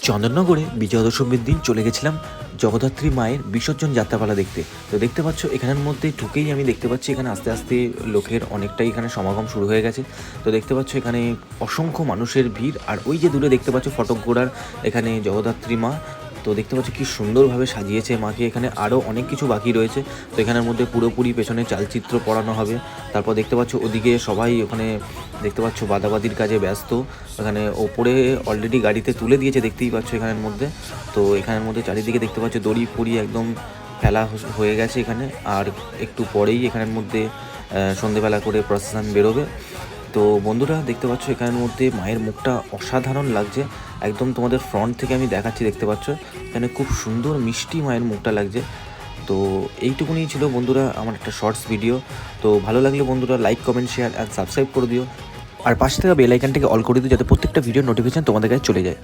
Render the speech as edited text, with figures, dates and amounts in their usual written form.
চন্দননগরে বিজয়া দশমীর দিন চলে গেছিলাম জগদ্ধাত্রী মায়ের বিসর্জন যাত্রাপালা দেখতে। তো দেখতে পাচ্ছ এখানের মধ্যে ঢুকেই আমি দেখতে পাচ্ছি এখানে আস্তে আস্তে লোকের অনেকটাই এখানে সমাগম শুরু হয়ে গেছে। তো দেখতে পাচ্ছ এখানে অসংখ্য মানুষের ভিড়, আর ওই যে দূরে দেখতে পাচ্ছ ফটক গোড়ার এখানে জগদ্ধাত্রী মা। তো দেখতে পাচ্ছ কি সুন্দরভাবে সাজিয়েছে মাকে। এখানে আরও অনেক কিছু বাকি রয়েছে। তো এখানের মধ্যে পুরোপুরি পেছনে চালচিত্র পড়ানো হবে। তারপর দেখতে পাচ্ছ ওদিকে সবাই ওখানে দেখতে পাচ্ছ বাদাবাদির কাজে ব্যস্ত। এখানে ওপরে অলরেডি গাড়িতে তুলে দিয়েছে, দেখতেই পাচ্ছ এখানের মধ্যে। তো এখানের মধ্যে চারিদিকে দেখতে পাচ্ছ দড়ি ফড়ি একদম ফেলা হয়ে গেছে এখানে। আর একটু পরেই এখানের মধ্যে সন্ধেবেলা করে প্রসেশন বেরোবে। তো বন্ধুরা দেখতে পাচ্ছ এখানের মধ্যে মায়ের মুখটা অসাধারণ লাগছে। একদম তোমাদের ফ্রন্ট থেকে আমি দেখাচ্ছি, দেখতে পাচ্ছ এখানে খুব সুন্দর মিষ্টি মায়ের মুখটা লাগছে। তো এইটুকুনি ছিল বন্ধুরা আমার একটা শর্টস ভিডিও। তো ভালো লাগলে বন্ধুরা like comment share and subscribe করে দিও, আর পাশে থাকা বেল আইকনটাকে অল করে দিও যাতে প্রত্যেকটা ভিডিও নোটিফিকেশন তোমাদের কাছে চলে যায়।